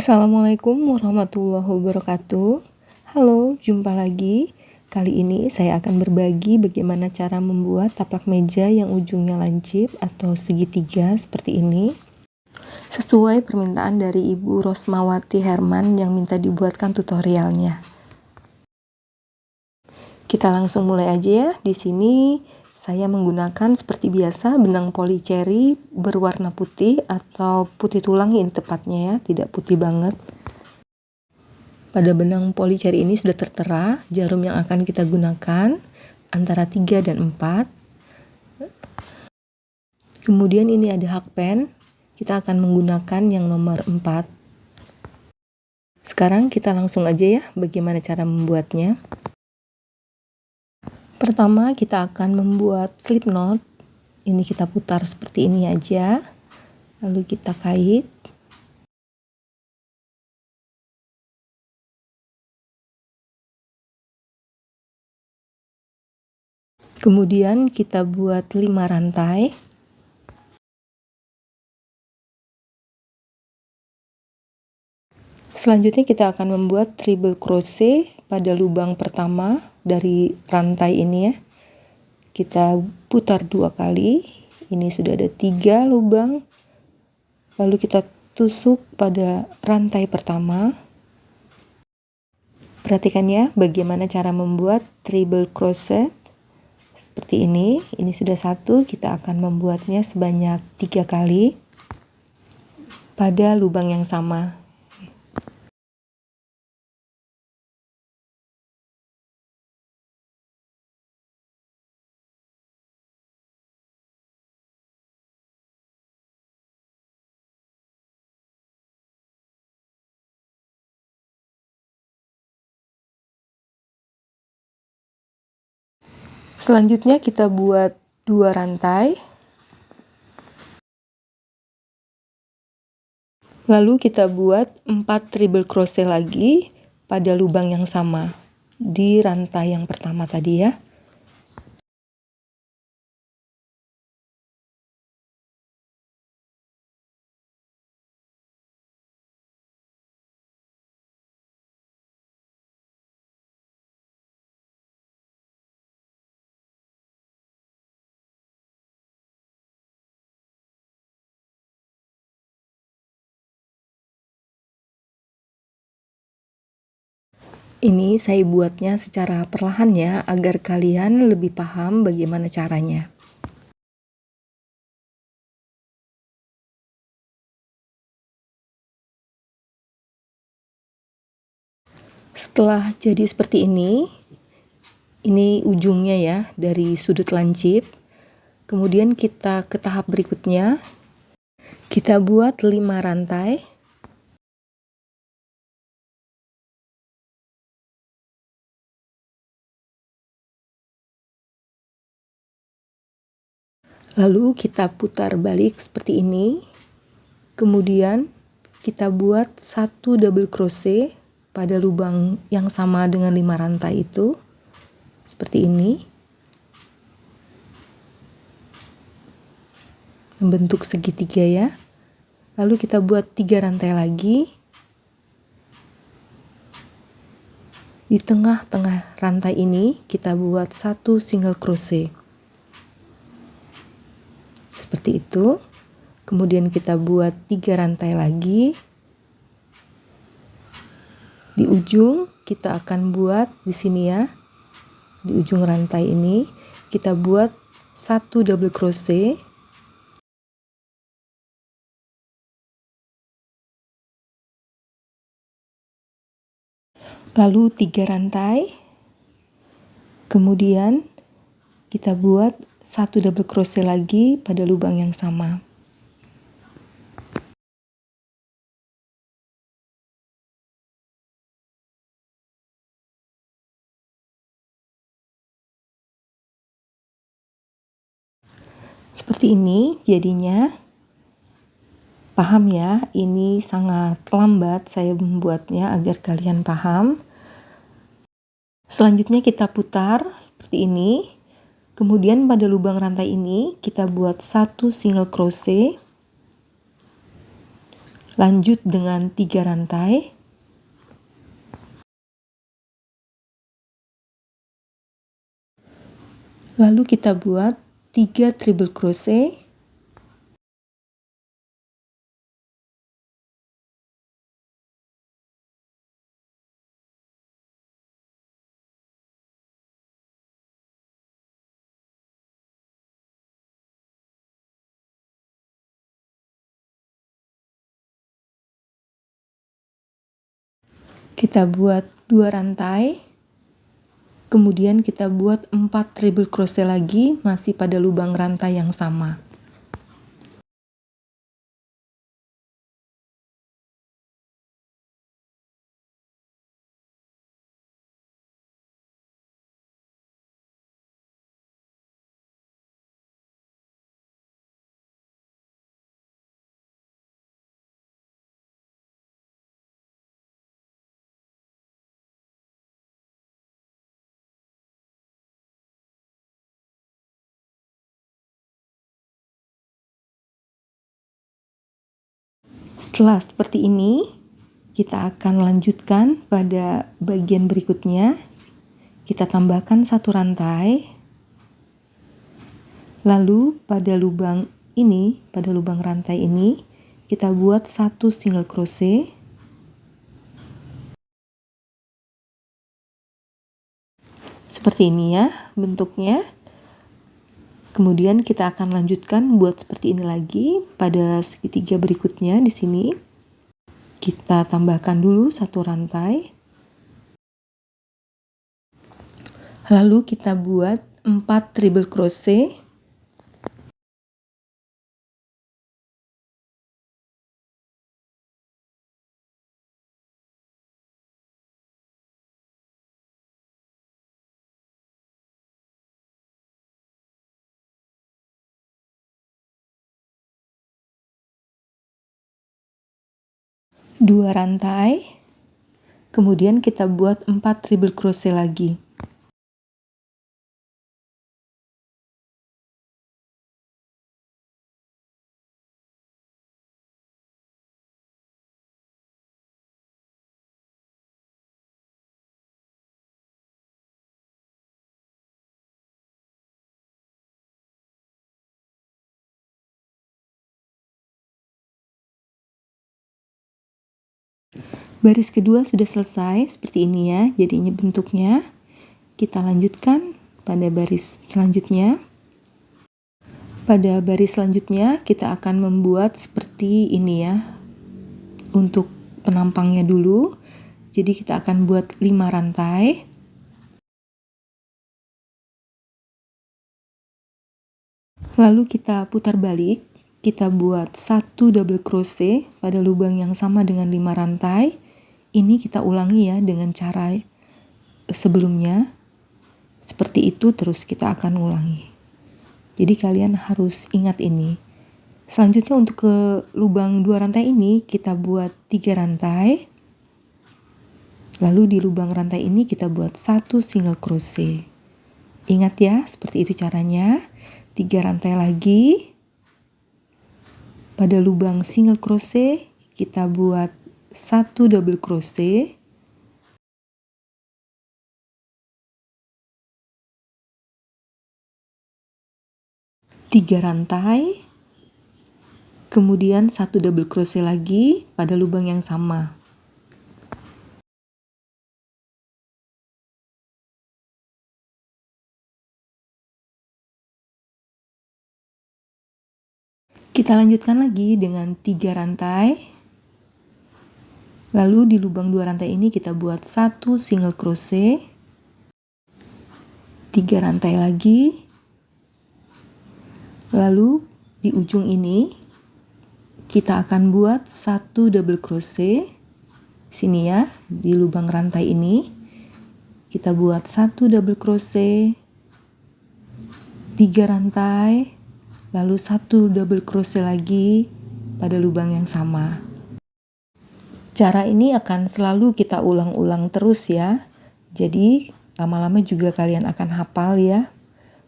Assalamualaikum warahmatullahi wabarakatuh. Halo, jumpa lagi. Kali ini saya akan berbagi bagaimana cara membuat taplak meja yang ujungnya lancip atau segitiga seperti ini. Sesuai permintaan dari Ibu Rosmawati Herman yang minta dibuatkan tutorialnya. Kita langsung mulai aja ya. Di sini saya menggunakan seperti biasa benang polycherry berwarna putih atau putih tulang ini tepatnya ya, tidak putih banget. Pada benang polycherry ini sudah tertera jarum yang akan kita gunakan antara 3 dan 4. Kemudian ini ada hakpen, kita akan menggunakan yang nomor 4. Sekarang kita langsung aja ya bagaimana cara membuatnya. Pertama kita akan membuat slip knot. Ini kita putar seperti ini aja. Lalu kita kait. Kemudian kita buat 5 rantai. Selanjutnya kita akan membuat treble crochet pada lubang pertama dari rantai ini ya. Kita putar 2 kali. Ini sudah ada 3 lubang. Lalu kita tusuk pada rantai pertama. Perhatikan ya bagaimana cara membuat treble crochet. Seperti ini. Ini sudah 1, kita akan membuatnya sebanyak 3 kali pada lubang yang sama. Selanjutnya kita buat 2 rantai. Lalu kita buat 4 treble crochet lagi pada lubang yang sama di rantai yang pertama tadi ya. Ini saya buatnya secara perlahan ya, agar kalian lebih paham bagaimana caranya. Setelah jadi seperti ini ujungnya ya dari sudut lancip. Kemudian kita ke tahap berikutnya, kita buat 5 rantai. Lalu kita putar balik seperti ini. Kemudian kita buat 1 double crochet pada lubang yang sama dengan 5 rantai itu. Seperti ini. Membentuk segitiga ya. Lalu kita buat 3 rantai lagi. Di tengah-tengah rantai ini kita buat 1 single crochet. Seperti itu. Kemudian kita buat 3 rantai lagi. Di ujung kita akan buat di sini ya. Di ujung rantai ini kita buat 1 double crochet. Lalu 3 rantai. Kemudian kita buat 1 double crochet lagi pada lubang yang sama. Seperti ini jadinya. Paham ya, ini sangat lambat saya membuatnya agar kalian paham. Selanjutnya kita putar seperti ini. Kemudian pada lubang rantai ini kita buat 1 single crochet. Lanjut dengan 3 rantai. Lalu kita buat 3 treble crochet. Kita buat 2 rantai, kemudian kita buat 4 treble crochet lagi, masih pada lubang rantai yang sama. Setelah seperti ini, kita akan lanjutkan pada bagian berikutnya. Kita tambahkan 1 rantai. Lalu pada lubang ini, pada lubang rantai ini, kita buat 1 single crochet. Seperti ini ya bentuknya. Kemudian kita akan lanjutkan buat seperti ini lagi pada segitiga berikutnya di sini. Kita tambahkan dulu 1 rantai. Lalu kita buat 4 treble crochet. Dua rantai, kemudian kita buat 4 treble crochet lagi. Baris kedua sudah selesai seperti ini ya jadinya bentuknya. Kita lanjutkan pada baris selanjutnya. Pada baris selanjutnya kita akan membuat seperti ini ya. Untuk penampangnya dulu. Jadi kita akan buat 5 rantai. Lalu kita putar balik. Kita buat 1 double crochet pada lubang yang sama dengan 5 rantai. Ini kita ulangi ya dengan cara sebelumnya. Seperti itu terus kita akan ulangi. Jadi kalian harus ingat ini. Selanjutnya untuk ke lubang 2 rantai ini kita buat 3 rantai. Lalu di lubang rantai ini kita buat 1 single crochet. Ingat ya, seperti itu caranya. 3 rantai lagi. Pada lubang single crochet kita buat 1 double crochet. Tiga rantai. Kemudian 1 double crochet lagi pada lubang yang sama. Kita lanjutkan lagi dengan 3 rantai. Lalu di lubang 2 rantai ini kita buat 1 single crochet. 3 rantai lagi. Lalu di ujung ini kita akan buat 1 double crochet. Sini ya, di lubang rantai ini kita buat 1 double crochet. 3 rantai. Lalu 1 double crochet lagi pada lubang yang sama. Cara ini akan selalu kita ulang-ulang terus ya. Jadi lama-lama juga kalian akan hafal ya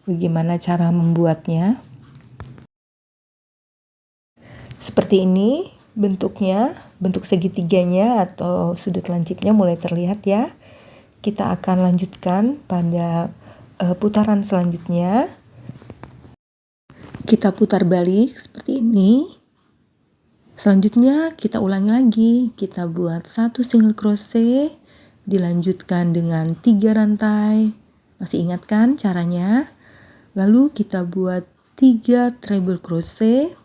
bagaimana cara membuatnya. Seperti ini bentuknya, bentuk segitiganya atau sudut lancipnya mulai terlihat ya. Kita akan lanjutkan pada putaran selanjutnya. Kita putar balik seperti ini. Selanjutnya kita ulangi lagi. Kita buat 1 single crochet, dilanjutkan dengan 3 rantai. Masih ingat kan caranya? Lalu kita buat 3 treble crochet.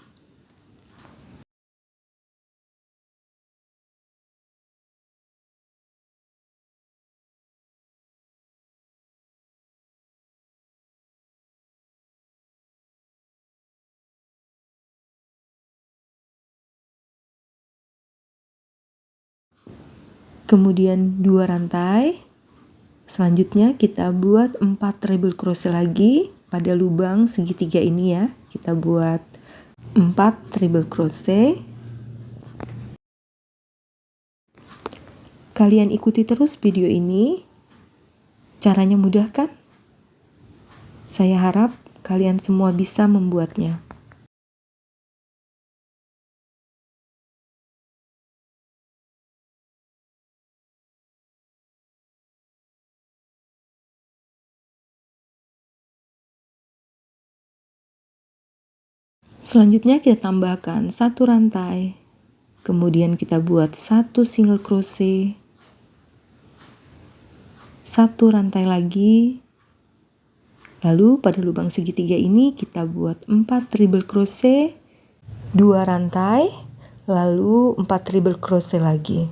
Kemudian 2 rantai. Selanjutnya kita buat 4 treble crochet lagi pada lubang segitiga ini ya. Kita buat 4 treble crochet. Kalian ikuti terus video ini. Caranya mudah kan? Saya harap kalian semua bisa membuatnya. Selanjutnya kita tambahkan 1 rantai. Kemudian kita buat 1 single crochet. 1 rantai lagi. Lalu pada lubang segitiga ini kita buat 4 treble crochet, 2 rantai, lalu 4 treble crochet lagi.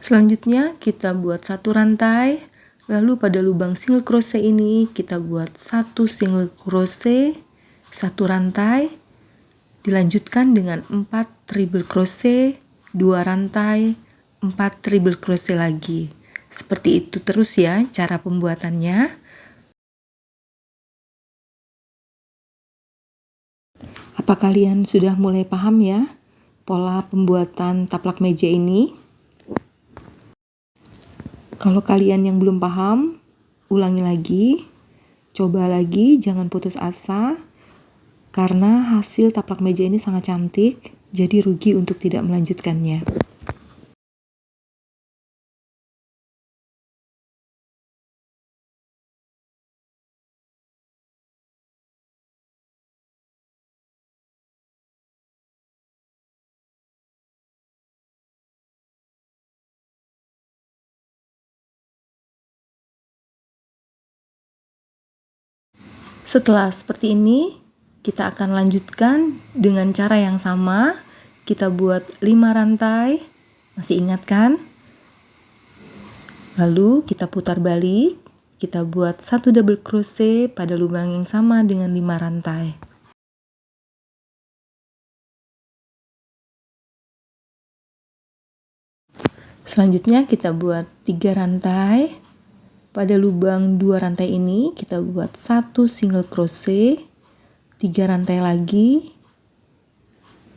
Selanjutnya kita buat 1 rantai, lalu pada lubang single crochet ini kita buat 1 single crochet, 1 rantai, dilanjutkan dengan 4 treble crochet, 2 rantai, 4 treble crochet lagi. Seperti itu terus ya cara pembuatannya. Apa kalian sudah mulai paham ya pola pembuatan taplak meja ini? Kalau kalian yang belum paham, ulangi lagi, coba lagi, jangan putus asa, karena hasil taplak meja ini sangat cantik, jadi rugi untuk tidak melanjutkannya. Setelah seperti ini, kita akan lanjutkan dengan cara yang sama. Kita buat 5 rantai, masih ingat kan? Lalu kita putar balik, kita buat 1 double crochet pada lubang yang sama dengan 5 rantai. Selanjutnya kita buat 3 rantai. Pada lubang 2 rantai ini kita buat 1 single crochet, 3 rantai lagi.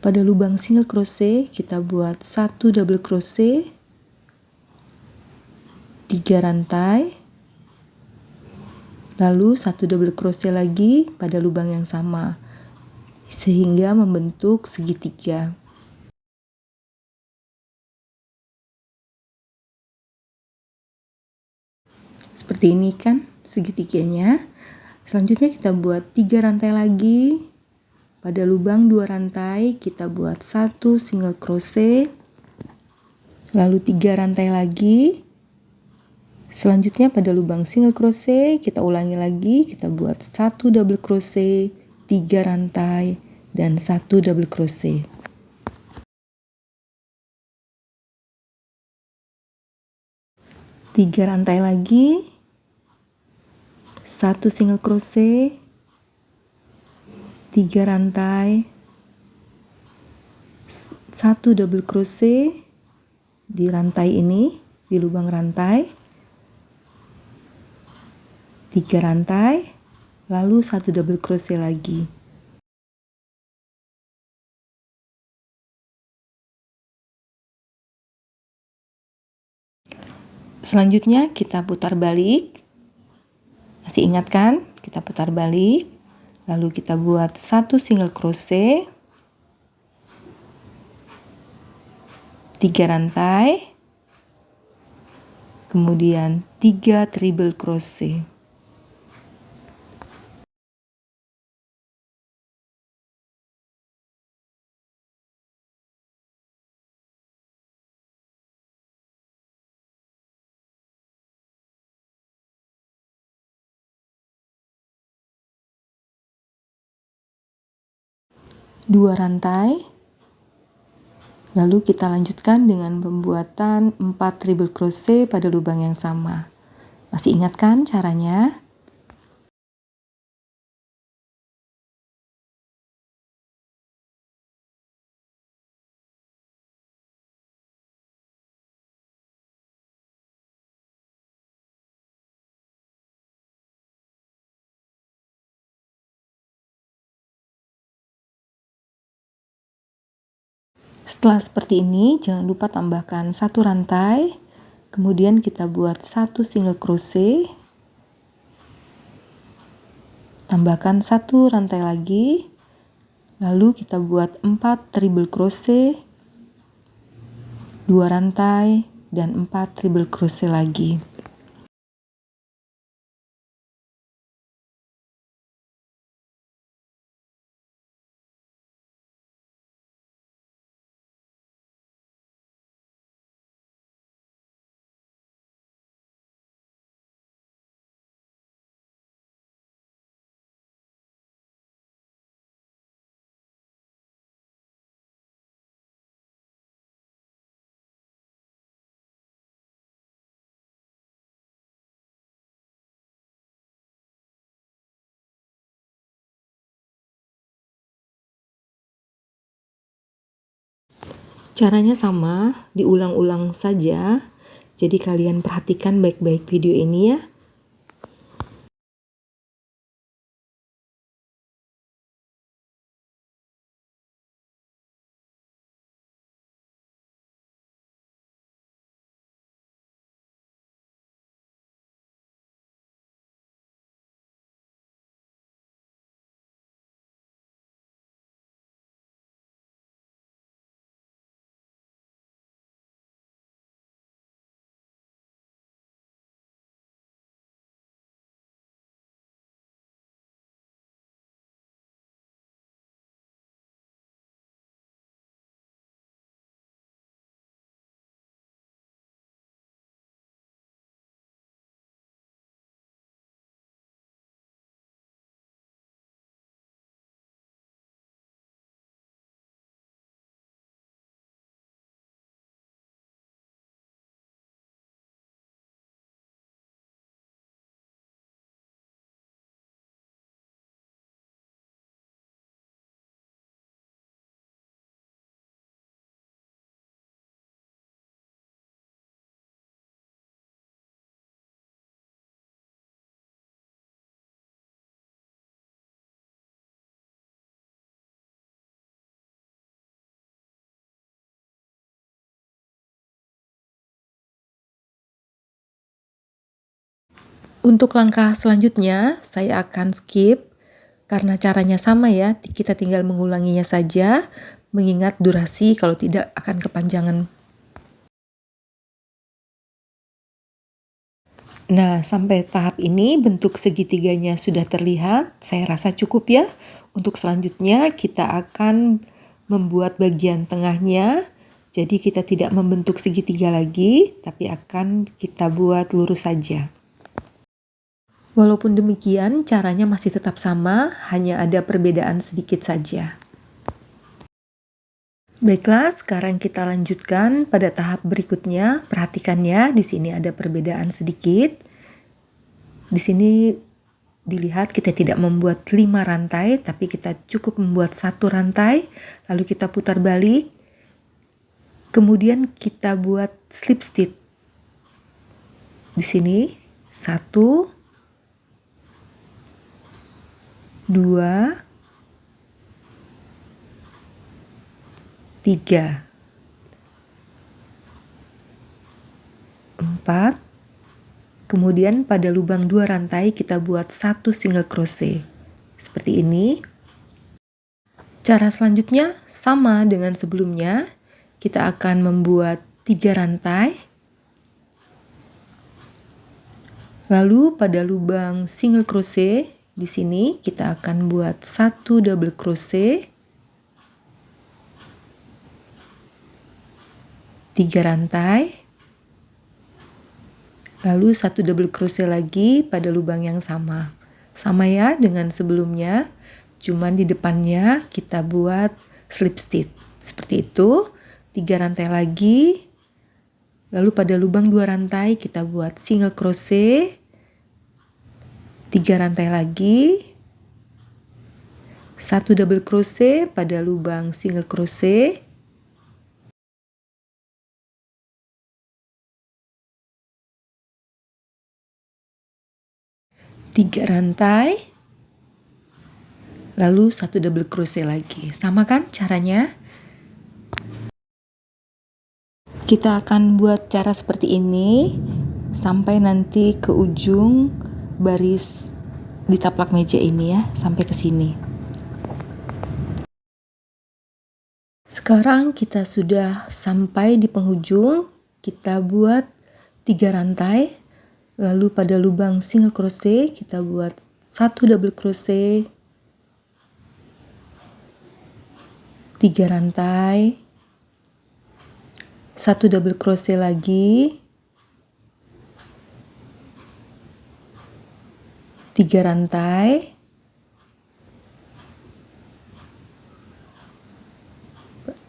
Pada lubang single crochet kita buat 1 double crochet, 3 rantai, lalu 1 double crochet lagi pada lubang yang sama, sehingga membentuk segitiga. Seperti ini kan segitiganya. Selanjutnya kita buat 3 rantai lagi. Pada lubang 2 rantai kita buat 1 single crochet, lalu 3 rantai lagi, Selanjutnya pada lubang single crochet kita ulangi lagi, kita buat 1 double crochet, 3 rantai, dan 1 double crochet. Tiga rantai lagi, 1 single crochet, 3 rantai, 1 double crochet di rantai ini, di lubang rantai, 3 rantai, lalu 1 double crochet lagi. Selanjutnya kita putar balik. Masih ingat kan? Kita putar balik. Lalu kita buat 1 single crochet, 3 rantai, kemudian 3 treble crochet. Dua rantai, lalu kita lanjutkan dengan pembuatan 4 treble crochet pada lubang yang sama. Masih ingat kan caranya? Setelah seperti ini, jangan lupa tambahkan 1 rantai, kemudian kita buat 1 single crochet, tambahkan 1 rantai lagi, lalu kita buat 4 treble crochet, 2 rantai, dan 4 treble crochet lagi. Caranya sama, diulang-ulang saja. Jadi kalian perhatikan baik-baik video ini ya. Untuk langkah selanjutnya, saya akan skip karena caranya sama ya, kita tinggal mengulanginya saja, mengingat durasi kalau tidak akan kepanjangan. Nah, sampai tahap ini bentuk segitiganya sudah terlihat, saya rasa cukup ya. Untuk selanjutnya kita akan membuat bagian tengahnya. Jadi kita tidak membentuk segitiga lagi, tapi akan kita buat lurus saja. Walaupun demikian, caranya masih tetap sama, hanya ada perbedaan sedikit saja. Baiklah, sekarang kita lanjutkan pada tahap berikutnya. Perhatikan ya, di sini ada perbedaan sedikit. Di sini dilihat kita tidak membuat 5 rantai, tapi kita cukup membuat 1 rantai, lalu kita putar balik. Kemudian kita buat slip stitch. Di sini 1, 2, 3, 4. Kemudian pada lubang 2 rantai kita buat 1 single crochet. Seperti ini. Cara selanjutnya sama dengan sebelumnya. Kita akan membuat 3 rantai. Lalu pada lubang single crochet di sini kita akan buat 1 double crochet, 3 rantai. Lalu 1 double crochet lagi pada lubang yang sama. Sama ya dengan sebelumnya, cuman di depannya kita buat slip stitch. Seperti itu, 3 rantai lagi. Lalu pada lubang 2 rantai kita buat single crochet, 3 rantai lagi, 1 double crochet pada lubang single crochet, 3 rantai, lalu 1 double crochet lagi. Sama kan caranya? Kita akan buat cara seperti ini sampai nanti ke ujung baris di taplak meja ini ya, sampai ke sini. Sekarang kita sudah sampai di penghujung, kita buat 3 rantai, lalu pada lubang single crochet kita buat 1 double crochet, 3 rantai, 1 double crochet lagi, 3 rantai,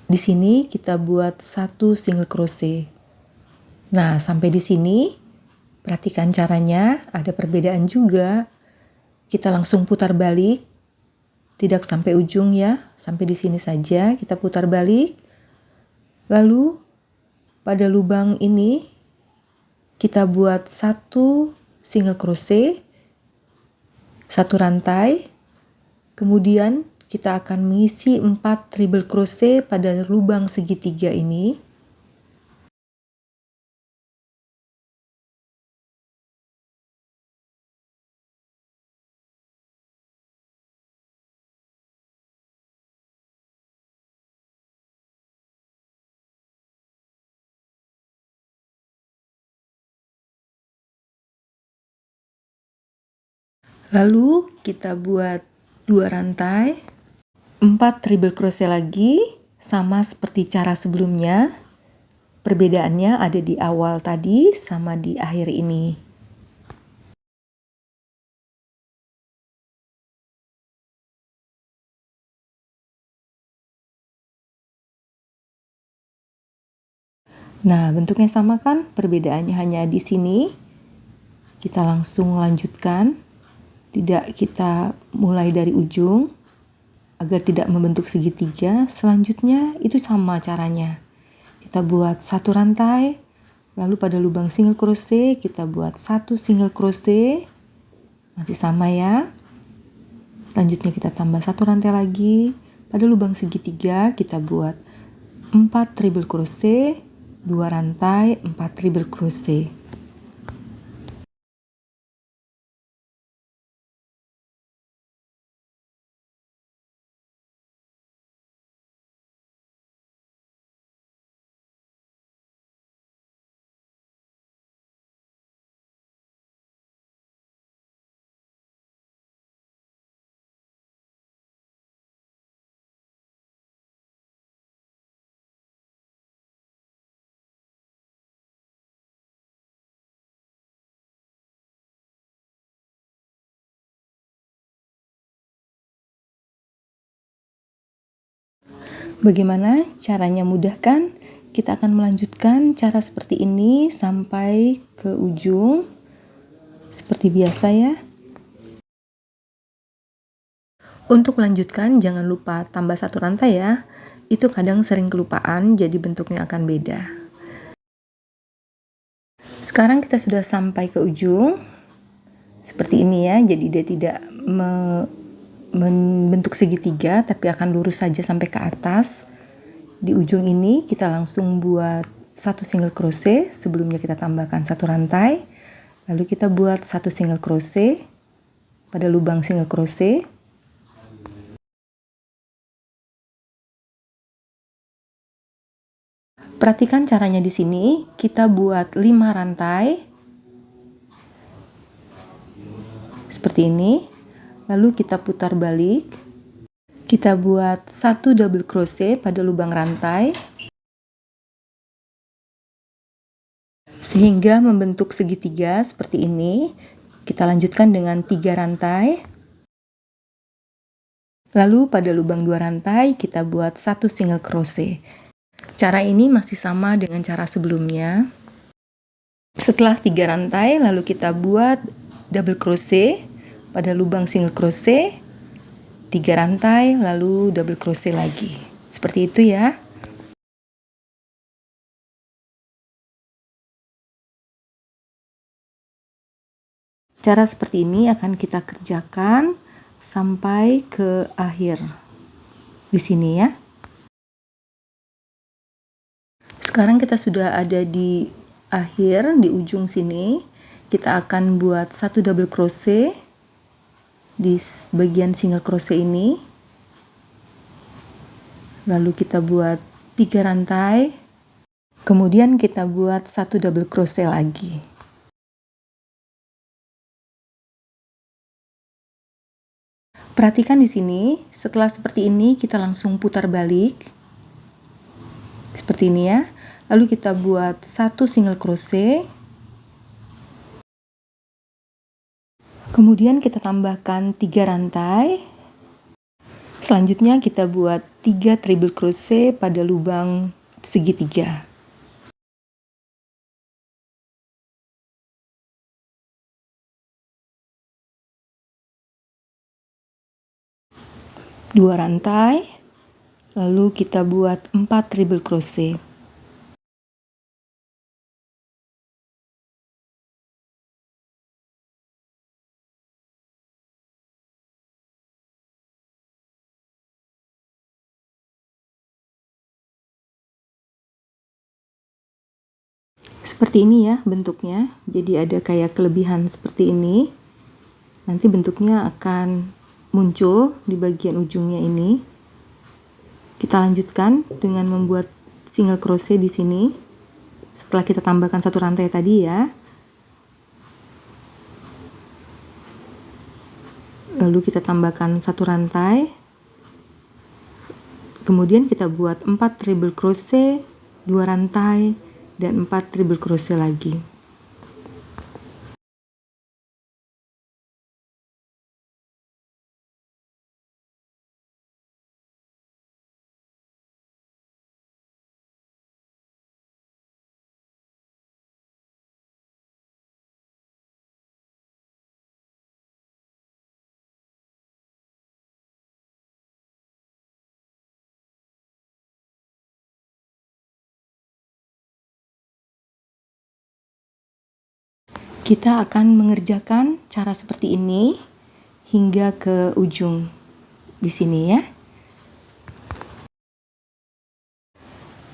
di sini kita buat 1 single crochet. Nah, sampai di sini perhatikan caranya, ada perbedaan juga. Kita langsung putar balik, tidak sampai ujung ya, sampai di sini saja kita putar balik. Lalu pada lubang ini kita buat 1 single crochet, 1 rantai, kemudian kita akan mengisi 4 treble crochet pada lubang segitiga ini. Lalu kita buat 2 rantai, 4 treble crochet lagi, sama seperti cara sebelumnya. Perbedaannya ada di awal tadi sama di akhir ini. Nah, bentuknya sama kan? Perbedaannya hanya di sini. Kita langsung lanjutkan. Tidak kita mulai dari ujung agar tidak membentuk segitiga. Selanjutnya itu sama caranya. Kita buat 1 rantai, lalu pada lubang single crochet kita buat 1 single crochet. Masih sama ya. Selanjutnya kita tambah 1 rantai lagi. Pada lubang segitiga kita buat 4 treble crochet, 2 rantai, 4 treble crochet. Bagaimana caranya? Mudah kan? Kita akan melanjutkan cara seperti ini sampai ke ujung seperti biasa ya. Untuk melanjutkan jangan lupa tambah satu rantai ya. Itu kadang sering kelupaan, jadi bentuknya akan beda. Sekarang kita sudah sampai ke ujung seperti ini ya, jadi dia tidak membentuk segitiga tapi akan lurus saja sampai ke atas. Di ujung ini kita langsung buat satu single crochet, sebelumnya kita tambahkan satu rantai, lalu kita buat satu single crochet pada lubang single crochet. Perhatikan caranya di sini, kita buat 5 rantai seperti ini, lalu kita putar balik, kita buat satu double crochet pada lubang rantai sehingga membentuk segitiga seperti ini. Kita lanjutkan dengan 3 rantai, lalu pada lubang 2 rantai kita buat satu single crochet. Cara ini masih sama dengan cara sebelumnya. Setelah 3 rantai lalu kita buat double crochet pada lubang single crochet, 3 rantai lalu double crochet lagi. Seperti itu ya. Cara seperti ini akan kita kerjakan sampai ke akhir di sini ya. Sekarang kita sudah ada di akhir, di ujung sini. Kita akan buat satu double crochet di bagian single crochet ini, lalu kita buat 3 rantai, kemudian kita buat satu double crochet lagi. Perhatikan di sini, setelah seperti ini kita langsung putar balik seperti ini ya, lalu kita buat satu single crochet, kemudian kita tambahkan 3 rantai. Selanjutnya kita buat 3 treble crochet pada lubang segitiga. Dua rantai, lalu kita buat 4 treble crochet. Seperti ini ya bentuknya, jadi ada kayak kelebihan seperti ini. Nanti bentuknya akan muncul di bagian ujungnya ini. Kita lanjutkan dengan membuat single crochet di sini. Setelah kita tambahkan satu rantai tadi ya. Lalu kita tambahkan satu rantai. Kemudian kita buat 4 treble crochet, 2 rantai dan 4 treble crochet lagi. Kita akan mengerjakan cara seperti ini hingga ke ujung di sini ya.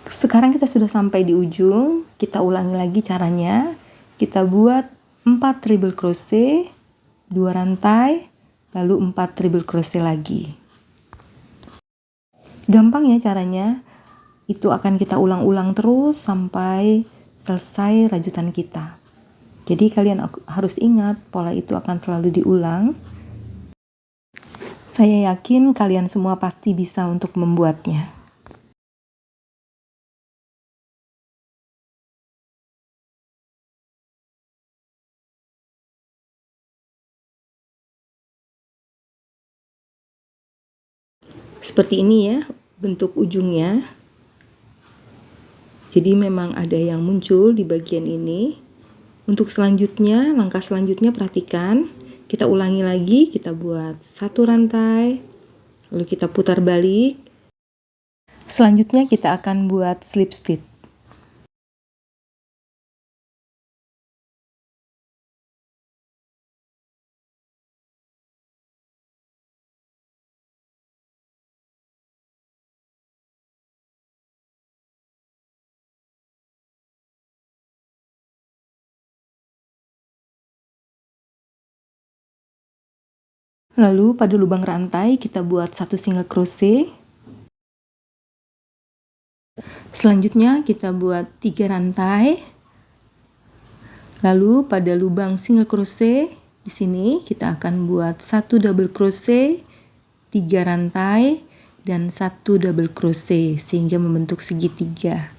Sekarang kita sudah sampai di ujung, kita ulangi lagi caranya. Kita buat 4 treble crochet, 2 rantai, lalu 4 treble crochet lagi. Gampang ya caranya. Itu akan kita ulang-ulang terus sampai selesai rajutan kita. Jadi kalian harus ingat, pola itu akan selalu diulang. Saya yakin kalian semua pasti bisa untuk membuatnya. Seperti ini ya bentuk ujungnya. Jadi memang ada yang muncul di bagian ini. Untuk selanjutnya, langkah selanjutnya perhatikan. Kita ulangi lagi, kita buat satu rantai, lalu kita putar balik. Selanjutnya kita akan buat slip stitch. Lalu pada lubang rantai kita buat satu single crochet. Selanjutnya kita buat 3 rantai. Lalu pada lubang single crochet di sini kita akan buat satu double crochet, 3 rantai dan satu double crochet sehingga membentuk segitiga.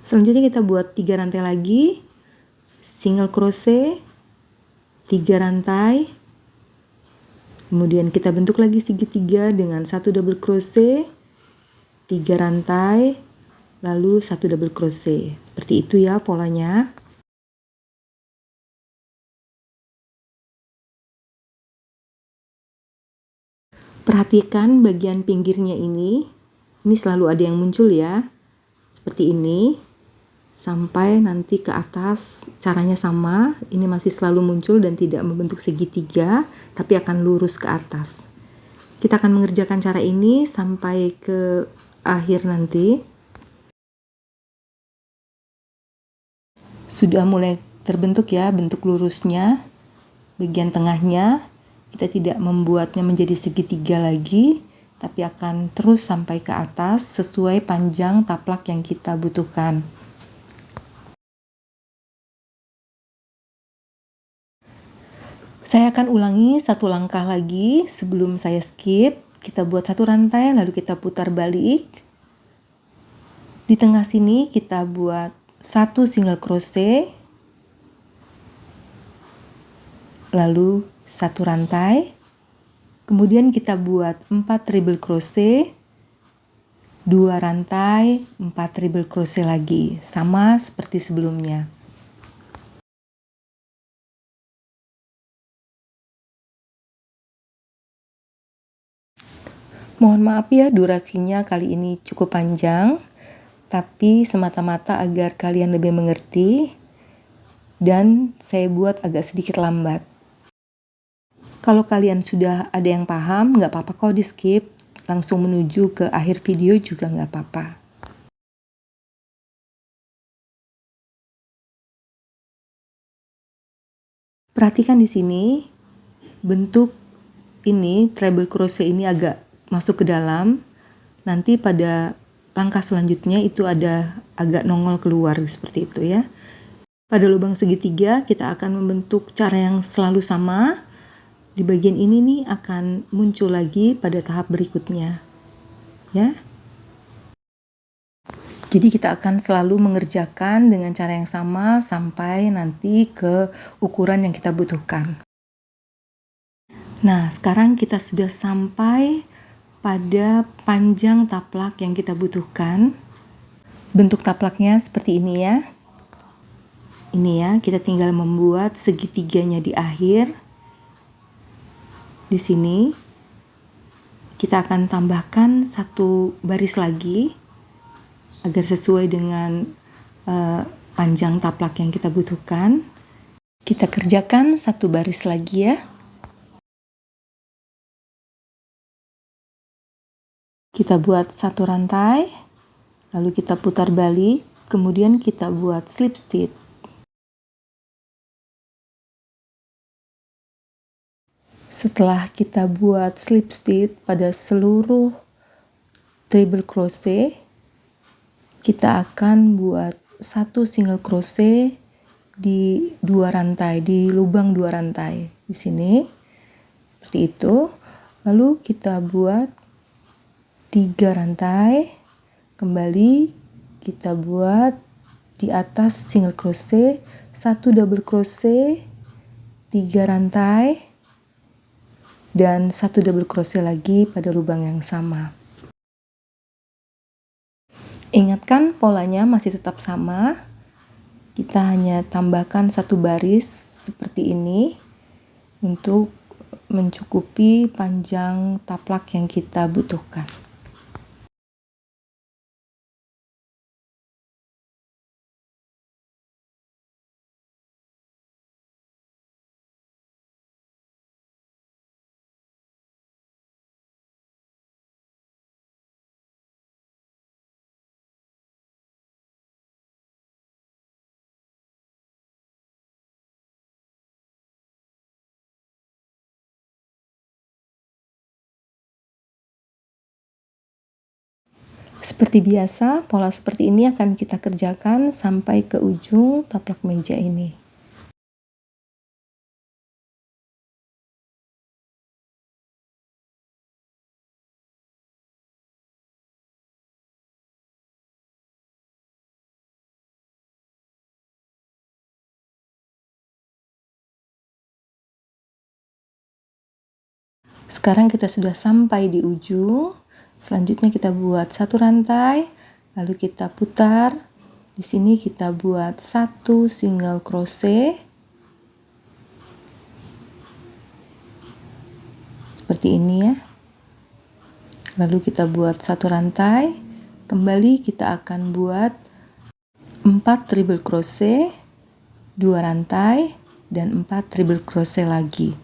Selanjutnya kita buat 3 rantai lagi, single crochet, 3 rantai, kemudian kita bentuk lagi segitiga dengan satu double crochet, 3 rantai, lalu satu double crochet. Seperti itu ya polanya. Perhatikan bagian pinggirnya ini selalu ada yang muncul ya, seperti ini. Sampai nanti ke atas caranya sama, ini masih selalu muncul dan tidak membentuk segitiga, tapi akan lurus ke atas. Kita akan mengerjakan cara ini sampai ke akhir nanti. Sudah mulai terbentuk ya bentuk lurusnya, bagian tengahnya. Kita tidak membuatnya menjadi segitiga lagi, tapi akan terus sampai ke atas sesuai panjang taplak yang kita butuhkan. Saya akan ulangi satu langkah lagi sebelum saya skip. Kita buat satu rantai, lalu kita putar balik. Di tengah sini kita buat satu single crochet, lalu satu rantai. Kemudian kita buat 4 treble crochet, 2 rantai, 4 treble crochet lagi, sama seperti sebelumnya. Mohon maaf ya durasinya kali ini cukup panjang, tapi semata-mata agar kalian lebih mengerti dan saya buat agak sedikit lambat. Kalau kalian sudah ada yang paham, nggak apa-apa kok di skip, langsung menuju ke akhir video juga nggak apa-apa. Perhatikan di sini, bentuk ini, treble crochet ini agak masuk ke dalam. Nanti pada langkah selanjutnya itu ada agak nongol keluar seperti itu ya. Pada lubang segitiga kita akan membentuk cara yang selalu sama. Di bagian ini nih akan muncul lagi pada tahap berikutnya. Ya. Jadi kita akan selalu mengerjakan dengan cara yang sama sampai nanti ke ukuran yang kita butuhkan. Nah, sekarang kita sudah sampai pada panjang taplak yang kita butuhkan. Bentuk taplaknya seperti ini ya. Ini ya, kita tinggal membuat segitiganya di akhir. Di sini kita akan tambahkan satu baris lagi agar sesuai dengan panjang taplak yang kita butuhkan. Kita kerjakan satu baris lagi ya. Kita buat satu rantai, lalu kita putar balik, kemudian kita buat slip stitch. Setelah kita buat slip stitch pada seluruh treble crochet, kita akan buat satu single crochet di 2 rantai, di lubang 2 rantai di sini. Seperti itu. Lalu kita buat 3 rantai, kembali kita buat di atas single crochet, 1 double crochet, 3 rantai, dan 1 double crochet lagi pada lubang yang sama. Ingatkan polanya masih tetap sama, kita hanya tambahkan 1 baris seperti ini untuk mencukupi panjang taplak yang kita butuhkan. Seperti biasa, pola seperti ini akan kita kerjakan sampai ke ujung taplak meja ini. Sekarang kita sudah sampai di ujung. Selanjutnya kita buat 1 rantai, lalu kita putar. Di sini kita buat 1 single crochet. Seperti ini ya. Lalu kita buat 1 rantai. Kembali kita akan buat 4 treble crochet, 2 rantai, dan 4 treble crochet lagi.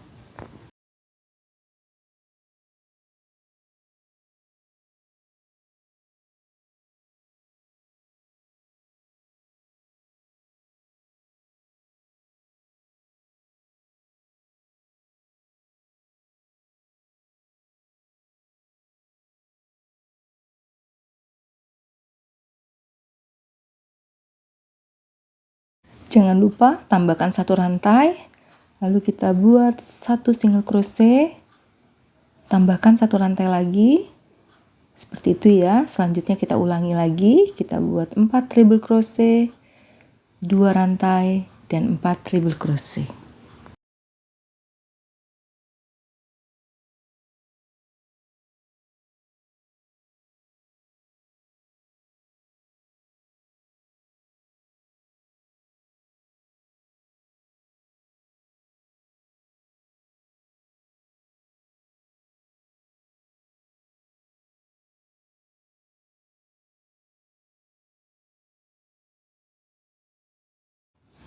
Jangan lupa tambahkan 1 rantai, lalu kita buat 1 single crochet, tambahkan 1 rantai lagi, seperti itu ya. Selanjutnya kita ulangi lagi, kita buat 4 treble crochet, 2 rantai, dan 4 treble crochet.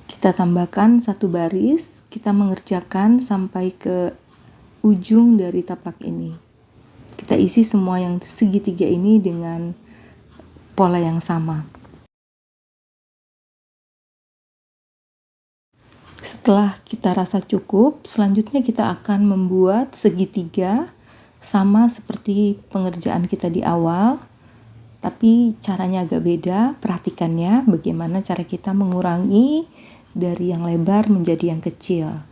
Kita tambahkan 1 baris, kita mengerjakan sampai ke ujung dari taplak ini. Kita isi semua yang segitiga ini dengan pola yang sama. Setelah kita rasa cukup, selanjutnya kita akan membuat segitiga sama seperti pengerjaan kita di awal. Tapi caranya agak beda, perhatikan ya bagaimana cara kita mengurangi dari yang lebar menjadi yang kecil.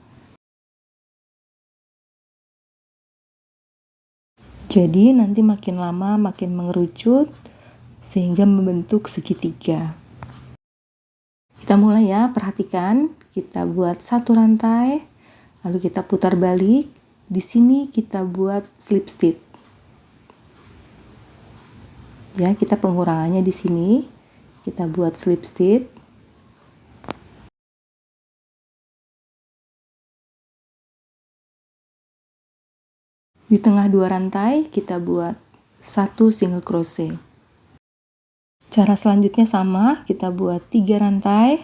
Jadi nanti makin lama makin mengerucut sehingga membentuk segitiga. Kita mulai ya, perhatikan, kita buat 1 rantai, lalu kita putar balik. Di sini kita buat slip stitch. Ya, kita pengurangannya di sini. Kita buat slip stitch. Di tengah 2 rantai kita buat 1 single crochet. Cara selanjutnya sama, kita buat 3 rantai.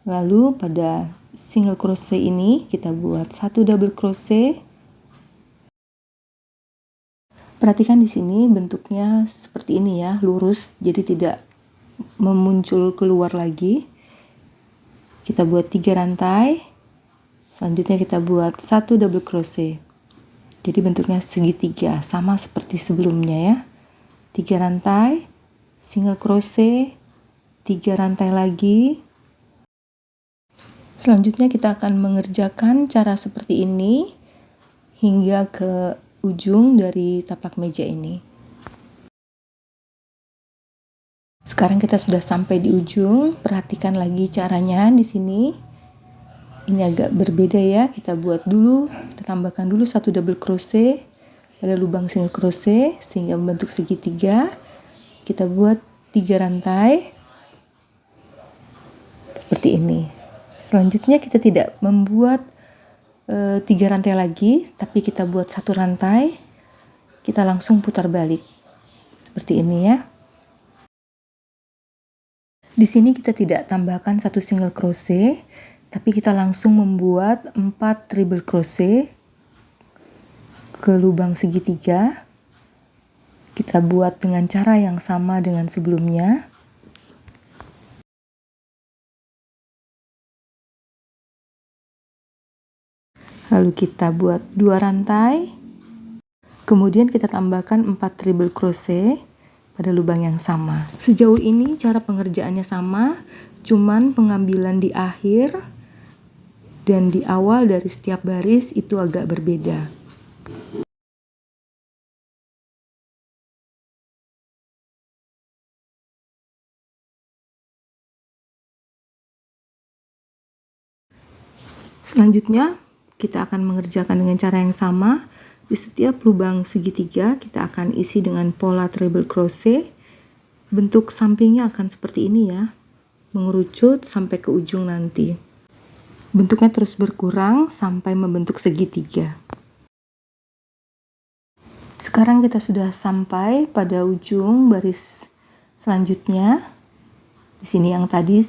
Lalu pada single crochet ini kita buat 1 double crochet. Perhatikan di sini bentuknya seperti ini ya, lurus, jadi tidak memuncul keluar lagi. Kita buat 3 rantai. Selanjutnya kita buat 1 double crochet. Jadi bentuknya segitiga, sama seperti sebelumnya ya. 3 rantai, single crochet, 3 rantai lagi. Selanjutnya kita akan mengerjakan cara seperti ini hingga ke ujung dari taplak meja ini. Sekarang kita sudah sampai di ujung, perhatikan lagi caranya di sini. Ini agak berbeda ya, kita buat dulu, kita tambahkan dulu 1 double crochet pada lubang single crochet sehingga membentuk segitiga. Kita buat 3 rantai seperti ini. Selanjutnya kita tidak membuat 3 rantai lagi, tapi kita buat 1 rantai, kita langsung putar balik seperti ini ya. Di sini kita tidak tambahkan 1 single crochet, tapi kita langsung membuat 4 treble crochet ke lubang segitiga. Kita buat dengan cara yang sama dengan sebelumnya. Lalu kita buat 2 rantai. Kemudian kita tambahkan 4 treble crochet pada lubang yang sama. Sejauh ini cara pengerjaannya sama, cuman pengambilan di akhir dan di awal dari setiap baris itu agak berbeda. Selanjutnya kita akan mengerjakan dengan cara yang sama. Di setiap lubang segitiga kita akan isi dengan pola treble crochet. Bentuk sampingnya akan seperti ini ya, mengerucut sampai ke ujung nanti. Bentuknya terus berkurang sampai membentuk segitiga. Sekarang kita sudah sampai pada ujung baris selanjutnya. Di sini yang tadi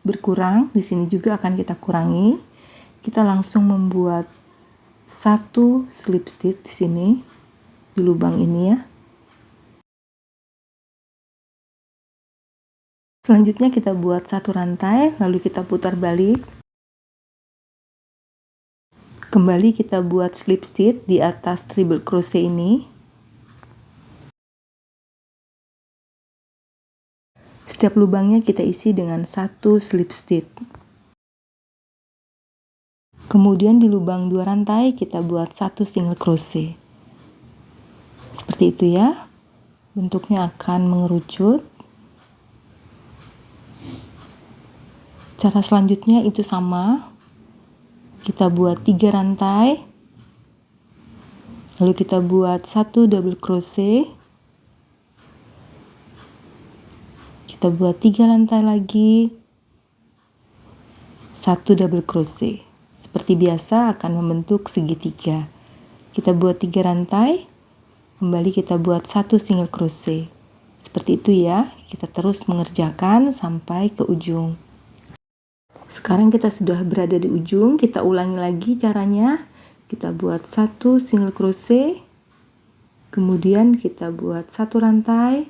berkurang, di sini juga akan kita kurangi. Kita langsung membuat 1 slip stitch di sini di lubang ini ya. Selanjutnya kita buat 1 rantai, lalu kita putar balik. Kembali kita buat slip stitch di atas treble crochet ini. Setiap lubangnya kita isi dengan 1 slip stitch. Kemudian di lubang 2 rantai kita buat 1 single crochet. Seperti itu ya. Bentuknya akan mengerucut. Cara selanjutnya itu sama. Kita buat 3 rantai. Lalu kita buat 1 double crochet. Kita buat 3 rantai lagi. 1 double crochet. Seperti biasa akan membentuk segitiga. Kita buat 3 rantai, kembali kita buat 1 single crochet. Seperti itu ya, kita terus mengerjakan sampai ke ujung. Sekarang kita sudah berada di ujung, kita ulangi lagi caranya. Kita buat 1 single crochet, kemudian kita buat 1 rantai,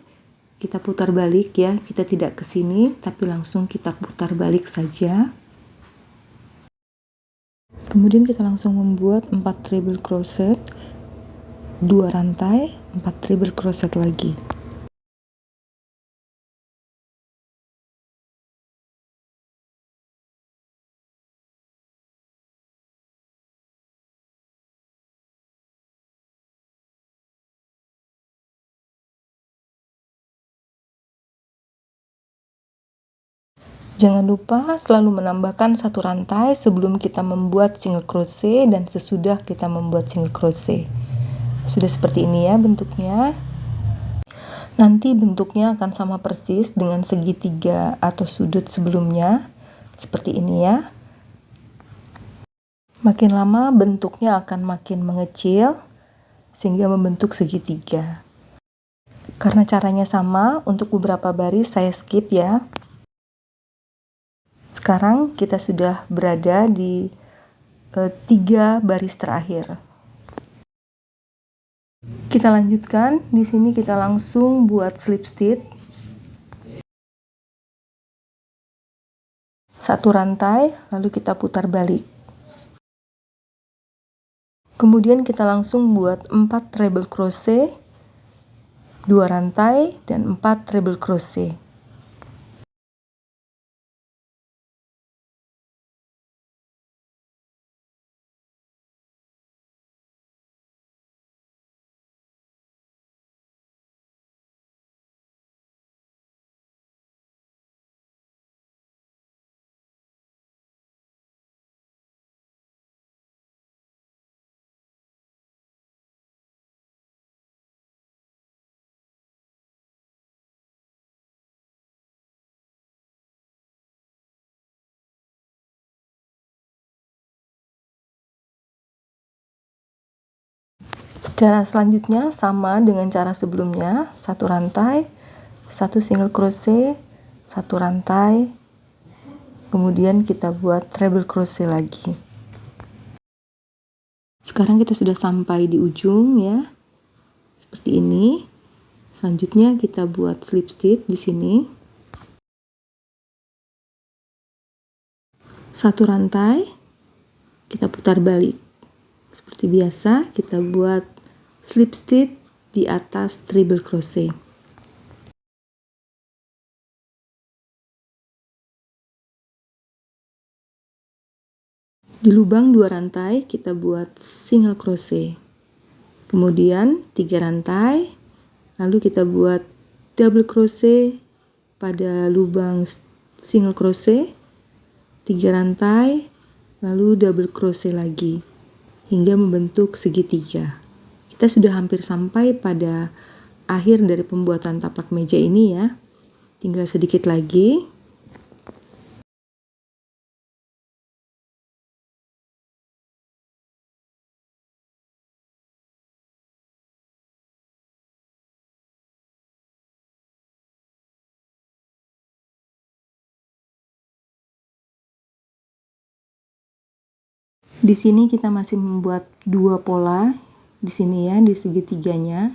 kita putar balik ya, kita tidak ke sini, tapi langsung kita putar balik saja. Kemudian kita langsung membuat 4 treble crochet, 2 rantai, 4 treble crochet lagi. Jangan lupa selalu menambahkan 1 rantai sebelum kita membuat single crochet dan sesudah kita membuat single crochet. Sudah seperti ini ya bentuknya. Nanti bentuknya akan sama persis dengan segitiga atau sudut sebelumnya. Seperti ini ya. Makin lama bentuknya akan makin mengecil sehingga membentuk segitiga. Karena caranya sama, untuk beberapa baris saya skip ya. Sekarang kita sudah berada di 3 baris terakhir. Kita lanjutkan, di sini kita langsung buat slip stitch. 1 rantai, lalu kita putar balik. Kemudian kita langsung buat 4 treble crochet, 2 rantai, dan 4 treble crochet. Cara selanjutnya sama dengan cara sebelumnya, satu rantai, satu single crochet, satu rantai, kemudian kita buat treble crochet lagi. Sekarang kita sudah sampai di ujung ya, seperti ini. Selanjutnya kita buat slip stitch di sini. Satu rantai, kita putar balik. Seperti biasa, kita buat slip stitch di atas treble crochet. Di lubang 2 rantai kita buat single crochet. Kemudian 3 rantai, lalu kita buat double crochet pada lubang single crochet, 3 rantai, lalu double crochet lagi hingga membentuk segitiga. Kita sudah hampir sampai pada akhir dari pembuatan taplak meja ini ya. Tinggal sedikit lagi. Di sini kita masih membuat 2 pola di sini ya, di segitiganya.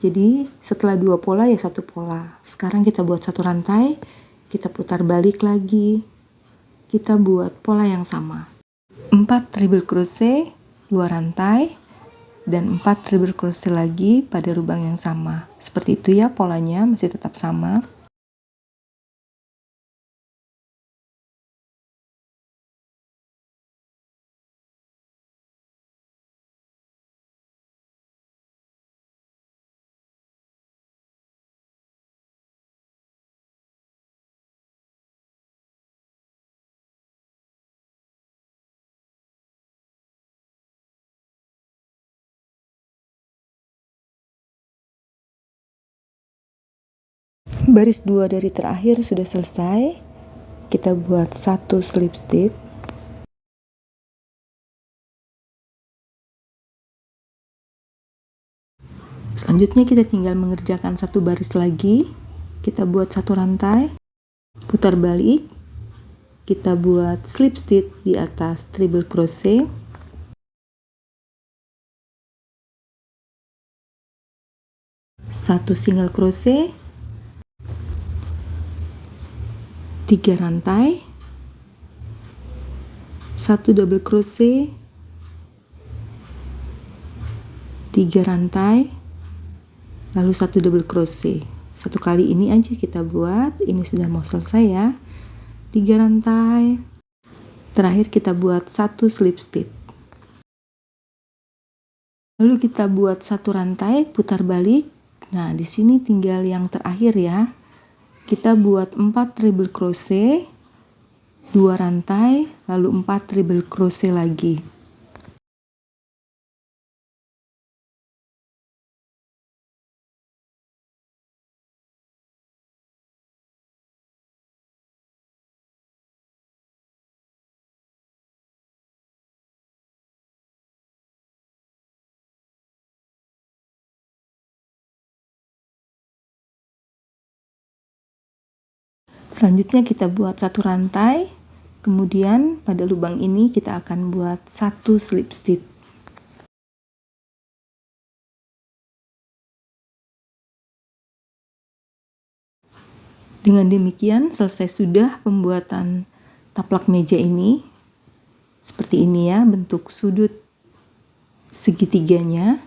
Jadi setelah 2 pola ya 1 pola. Sekarang kita buat 1 rantai, kita putar balik lagi. Kita buat pola yang sama. 4 treble crochet, 2 rantai, dan 4 treble crochet lagi pada lubang yang sama. Seperti itu ya, polanya masih tetap sama. Baris 2 dari terakhir sudah selesai. Kita buat 1 slip stitch. Selanjutnya kita tinggal mengerjakan 1 baris lagi. Kita buat 1 rantai, putar balik, kita buat slip stitch di atas treble crochet. Satu single crochet, 3 rantai, 1 double crochet, 3 rantai, lalu 1 double crochet. 1 kali ini aja kita buat. Ini sudah mau selesai ya. 3 rantai, terakhir kita buat 1 slip stitch. Lalu kita buat 1 rantai, putar balik. Nah, di sini tinggal yang terakhir ya. Kita buat 4 treble crochet, 2 rantai, lalu 4 treble crochet lagi. Selanjutnya kita buat 1 rantai, kemudian pada lubang ini kita akan buat 1 slip stitch. Dengan demikian selesai sudah pembuatan taplak meja ini. Seperti ini ya bentuk sudut segitiganya.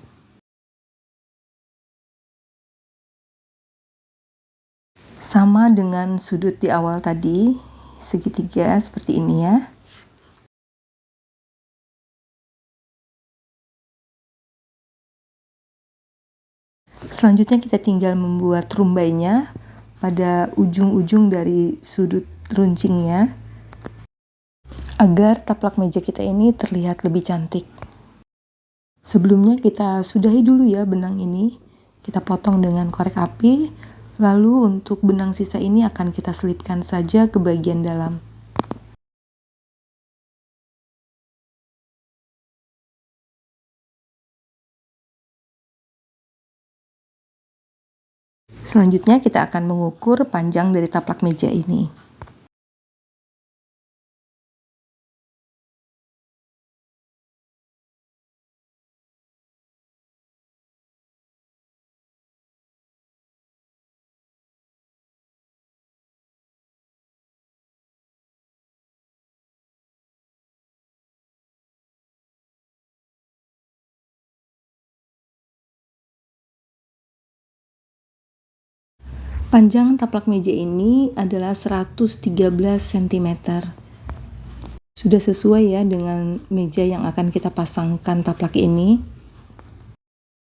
Sama dengan sudut di awal tadi, segitiga seperti ini ya. Selanjutnya kita tinggal membuat rumbainya pada ujung-ujung dari sudut runcingnya, agar taplak meja kita ini terlihat lebih cantik. Sebelumnya kita sudahi dulu ya benang ini. Kita potong dengan korek api. Lalu untuk benang sisa ini akan kita selipkan saja ke bagian dalam. Selanjutnya kita akan mengukur panjang dari taplak meja ini. Panjang taplak meja ini adalah 113 cm. Sudah sesuai ya dengan meja yang akan kita pasangkan taplak ini.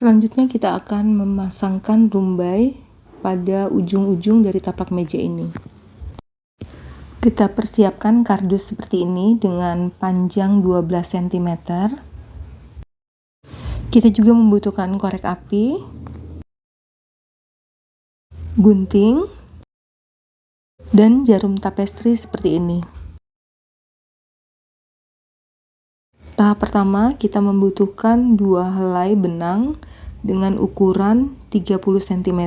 Selanjutnya kita akan memasangkan rumbai pada ujung-ujung dari taplak meja ini. Kita persiapkan kardus seperti ini dengan panjang 12 cm. Kita juga membutuhkan korek api, gunting, dan jarum tapestri seperti ini. Tahap pertama, kita membutuhkan 2 helai benang dengan ukuran 30 cm.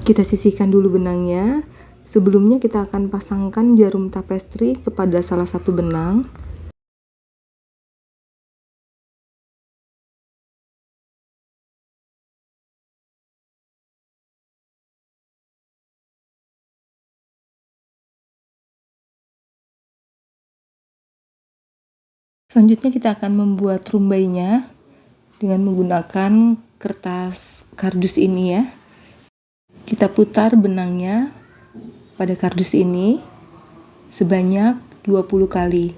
Kita sisihkan dulu benangnya. Sebelumnya kita akan pasangkan jarum tapestri kepada salah satu benang. Selanjutnya kita akan membuat rumbainya dengan menggunakan kertas kardus ini ya. Kita putar benangnya pada kardus ini sebanyak 20 kali.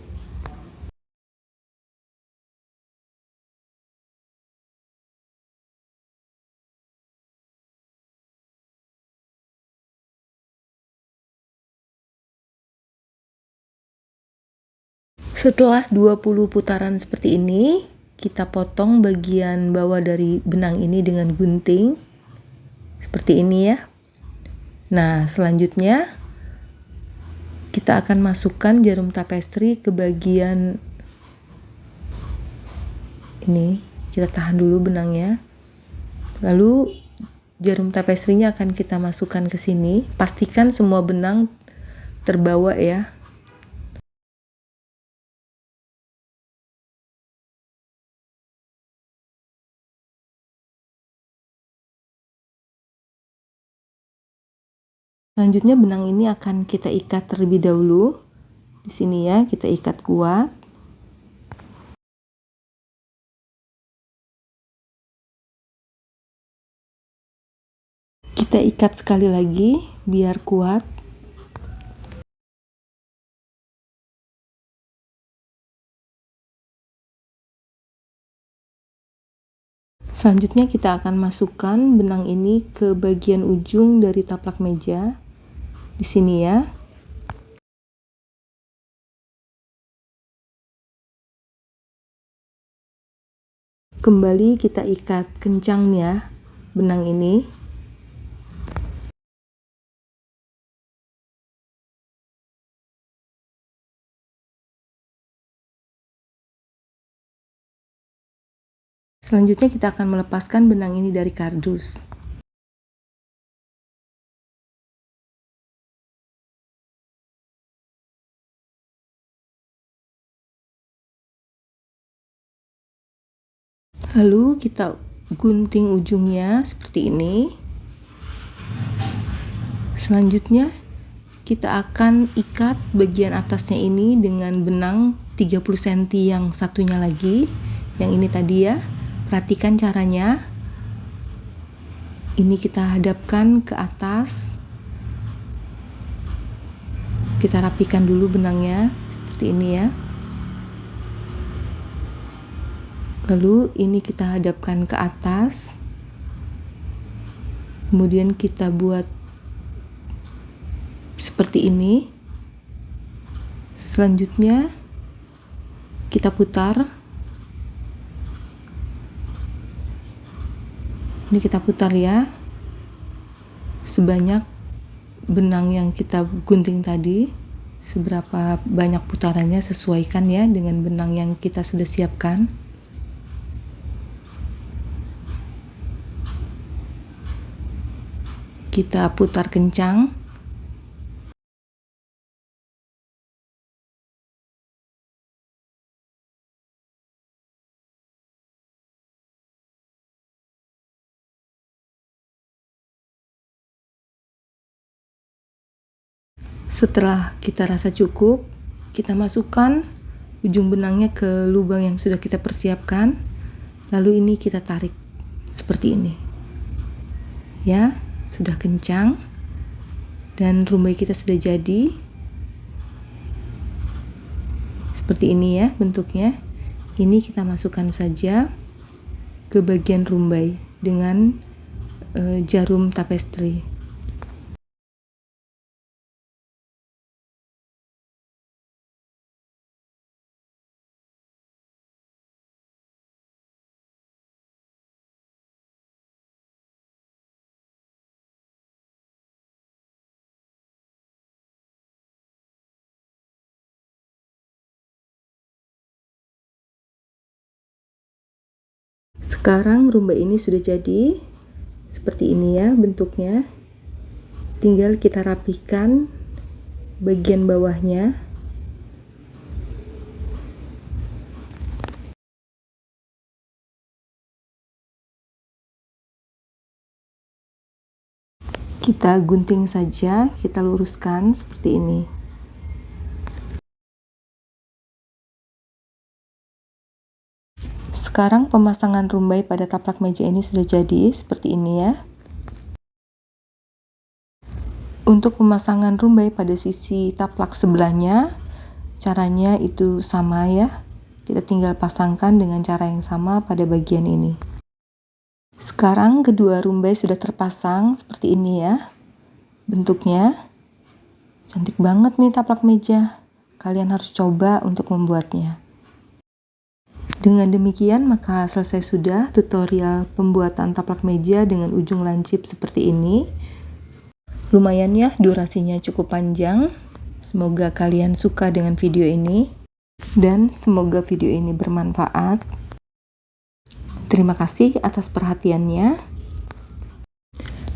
Setelah 20 putaran seperti ini, kita potong bagian bawah dari benang ini dengan gunting. Seperti ini ya. Nah, selanjutnya kita akan masukkan jarum tapestri ke bagian ini. Kita tahan dulu benangnya. Lalu jarum tapestrinya akan kita masukkan ke sini. Pastikan semua benang terbawa ya. Selanjutnya benang ini akan kita ikat terlebih dahulu. Di sini ya, kita ikat kuat. Kita ikat sekali lagi biar kuat. Selanjutnya kita akan masukkan benang ini ke bagian ujung dari taplak meja. Di sini ya. Kembali kita ikat kencangnya benang ini. Selanjutnya kita akan melepaskan benang ini dari kardus. Lalu kita gunting ujungnya seperti ini. Selanjutnya kita akan ikat bagian atasnya ini dengan benang 30 cm yang satunya lagi. Yang ini tadi ya. Perhatikan caranya. Ini kita hadapkan ke atas. Kita rapikan dulu benangnya seperti ini ya. Lalu ini kita hadapkan ke atas. Kemudian kita buat seperti ini. Selanjutnya kita putar. Ini kita putar ya, sebanyak benang yang kita gunting tadi. Seberapa banyak putarannya sesuaikan ya dengan benang yang kita sudah siapkan. Kita putar kencang. Setelah kita rasa cukup, kita masukkan ujung benangnya ke lubang yang sudah kita persiapkan. Lalu ini kita tarik seperti ini. Ya, sudah kencang. Dan rumbai kita sudah jadi. Seperti ini ya bentuknya. Ini kita masukkan saja ke bagian rumbai dengan jarum tapestri. Sekarang rumbai ini sudah jadi seperti ini ya bentuknya. Tinggal kita rapikan bagian bawahnya. Kita gunting saja, kita luruskan seperti ini. Sekarang pemasangan rumbai pada taplak meja ini sudah jadi seperti ini ya. Untuk pemasangan rumbai pada sisi taplak sebelahnya, caranya itu sama ya. Kita tinggal pasangkan dengan cara yang sama pada bagian ini. Sekarang kedua rumbai sudah terpasang seperti ini ya. Bentuknya cantik banget nih taplak meja. Kalian harus coba untuk membuatnya. Dengan demikian maka selesai sudah tutorial pembuatan taplak meja dengan ujung lancip seperti ini. Lumayan ya, durasinya cukup panjang. Semoga kalian suka dengan video ini dan semoga video ini bermanfaat. Terima kasih atas perhatiannya.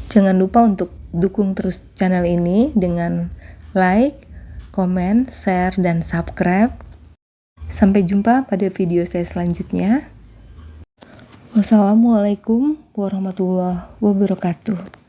Jangan lupa untuk dukung terus channel ini dengan like, komen, share, dan subscribe. Sampai jumpa pada video saya selanjutnya. Wassalamualaikum warahmatullahi wabarakatuh.